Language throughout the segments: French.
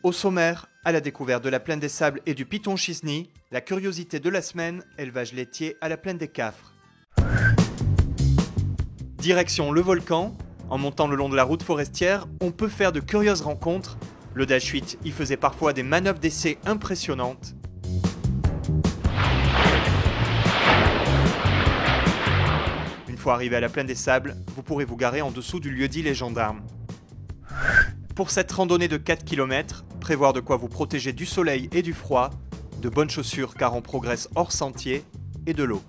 Au sommaire, à la découverte de la plaine des Sables et du Piton Chisny, la curiosité de la semaine, élevage laitier à la plaine des Cafres. Direction le volcan, en montant le long de la route forestière, on peut faire de curieuses rencontres. Le Dash 8 y faisait parfois des manœuvres d'essai impressionnantes. Une fois arrivé à la plaine des Sables, vous pourrez vous garer en dessous du lieu-dit Les Gendarmes. Pour cette randonnée de 4 km, prévoir de quoi vous protéger du soleil et du froid, de bonnes chaussures car on progresse hors sentier, et de l'eau.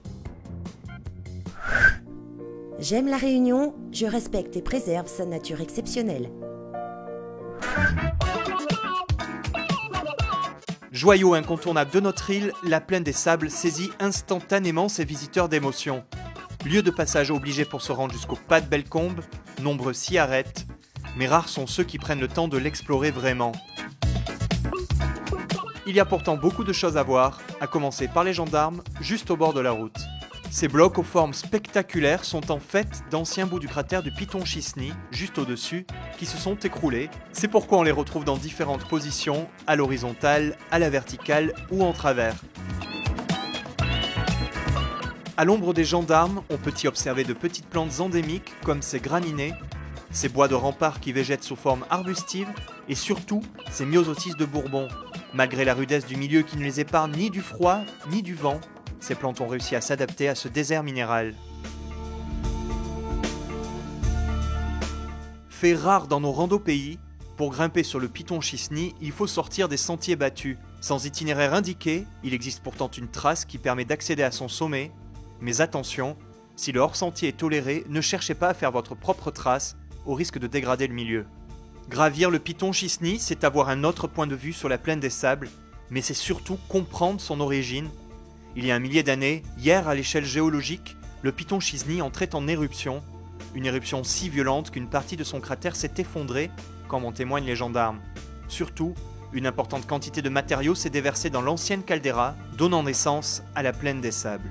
J'aime la Réunion, je respecte et préserve sa nature exceptionnelle. Joyau incontournable de notre île, la plaine des Sables saisit instantanément ses visiteurs d'émotion. Lieu de passage obligé pour se rendre jusqu'au pas de Bellecombe, nombreux s'y arrêtent, mais rares sont ceux qui prennent le temps de l'explorer vraiment. Il y a pourtant beaucoup de choses à voir, à commencer par les gendarmes, juste au bord de la route. Ces blocs aux formes spectaculaires sont en fait d'anciens bouts du cratère du Piton Chisny, juste au-dessus, qui se sont écroulés. C'est pourquoi on les retrouve dans différentes positions, à l'horizontale, à la verticale ou en travers. À l'ombre des gendarmes, on peut y observer de petites plantes endémiques comme ces graminées, ces bois de rempart qui végètent sous forme arbustive, et surtout ces myosotis de Bourbon. Malgré la rudesse du milieu qui ne les épargne ni du froid ni du vent, ces plantes ont réussi à s'adapter à ce désert minéral. Fait rare dans nos randos pays, pour grimper sur le Piton Chisny, il faut sortir des sentiers battus. Sans itinéraire indiqué, il existe pourtant une trace qui permet d'accéder à son sommet, mais attention, si le hors-sentier est toléré, ne cherchez pas à faire votre propre trace, au risque de dégrader le milieu. Gravir le Piton Chisny, c'est avoir un autre point de vue sur la plaine des Sables, mais c'est surtout comprendre son origine. Il y a un millier d'années, hier à l'échelle géologique, le Piton Chisny entrait en éruption, une éruption si violente qu'une partie de son cratère s'est effondrée, comme en témoignent les gendarmes. Surtout, une importante quantité de matériaux s'est déversée dans l'ancienne caldeira, donnant naissance à la plaine des Sables.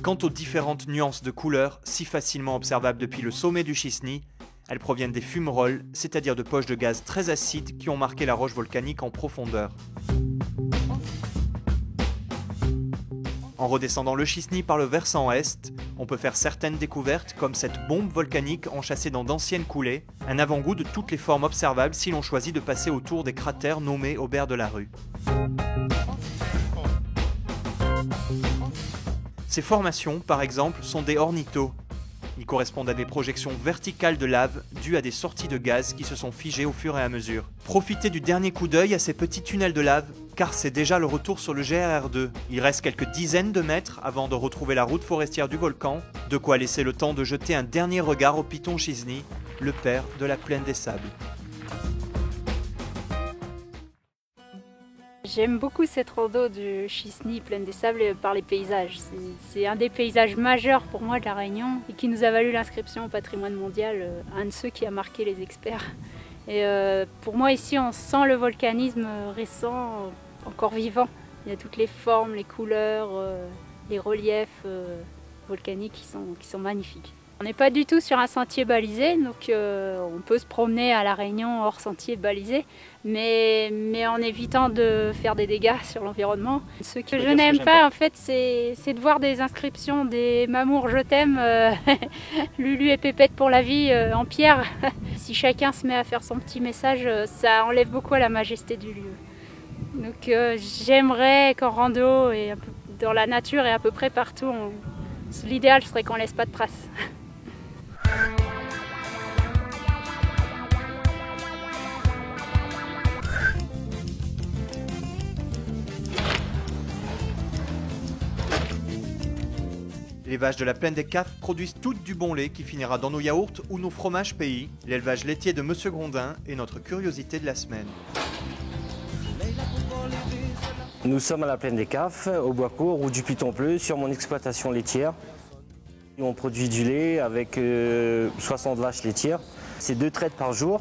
Quant aux différentes nuances de couleurs, si facilement observables depuis le sommet du Chisny, elles proviennent des fumerolles, c'est-à-dire de poches de gaz très acides qui ont marqué la roche volcanique en profondeur. En redescendant le Chisny par le versant est, on peut faire certaines découvertes comme cette bombe volcanique enchâssée dans d'anciennes coulées, un avant-goût de toutes les formes observables si l'on choisit de passer autour des cratères nommés Aubert de la Rue. Ces formations, par exemple, sont des ornithos. Ils correspondent à des projections verticales de lave dues à des sorties de gaz qui se sont figées au fur et à mesure. Profitez du dernier coup d'œil à ces petits tunnels de lave, car c'est déjà le retour sur le GRR2. Il reste quelques dizaines de mètres avant de retrouver la route forestière du volcan, de quoi laisser le temps de jeter un dernier regard au Piton Chisny, le père de la plaine des Sables. J'aime beaucoup cette rando du Chisny, plaine des Sables, par les paysages. C'est un des paysages majeurs pour moi de la Réunion et qui nous a valu l'inscription au patrimoine mondial, un de ceux qui a marqué les experts. Et pour moi ici on sent le volcanisme récent, encore vivant. Il y a toutes les formes, les couleurs, les reliefs volcaniques qui sont magnifiques. On n'est pas du tout sur un sentier balisé, donc on peut se promener à La Réunion hors sentier balisé, mais en évitant de faire des dégâts sur l'environnement. Ce que je n'aime pas, en fait, c'est de voir des inscriptions, des Mamour je t'aime, Lulu et Pépette pour la vie en pierre. Si chacun se met à faire son petit message, ça enlève beaucoup à la majesté du lieu. Donc j'aimerais qu'en rando et un peu dans la nature et à peu près partout, l'idéal serait qu'on laisse pas de traces. Les vaches de la plaine des Cafres produisent toutes du bon lait qui finira dans nos yaourts ou nos fromages pays. L'élevage laitier de Monsieur Grondin est notre curiosité de la semaine. Nous sommes à la plaine des Cafres, au Boiscourt, route du Piton-Pleu, sur mon exploitation laitière. On produit du lait avec 60 vaches laitières. C'est 2 traites par jour,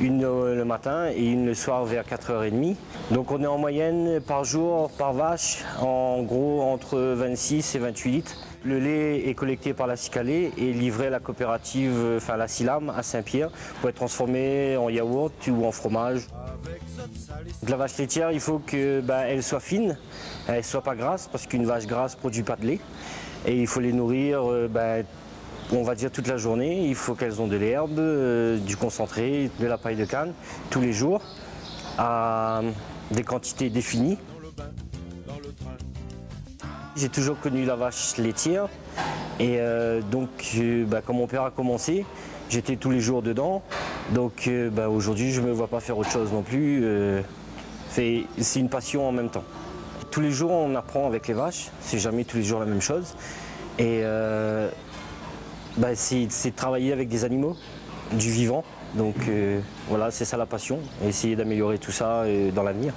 une le matin et une le soir vers 4h30. Donc on est en moyenne par jour, par vache, en gros entre 26 et 28 litres. Le lait est collecté par la Cicalée et livré à la coopérative, enfin la Silam à Saint-Pierre, pour être transformé en yaourt ou en fromage. Donc, la vache laitière, il faut qu'elle soit fine, elle ne soit pas grasse, parce qu'une vache grasse ne produit pas de lait. Et il faut les nourrir, on va dire toute la journée. Il faut qu'elles ont de l'herbe, du concentré, de la paille de canne, tous les jours, à des quantités définies. J'ai toujours connu la vache laitière et quand mon père a commencé, j'étais tous les jours dedans. Donc aujourd'hui, je ne me vois pas faire autre chose non plus. C'est une passion en même temps. Tous les jours, on apprend avec les vaches. C'est jamais tous les jours la même chose. Et c'est de travailler avec des animaux, du vivant. Donc voilà, c'est ça la passion. Et essayer d'améliorer tout ça dans l'avenir.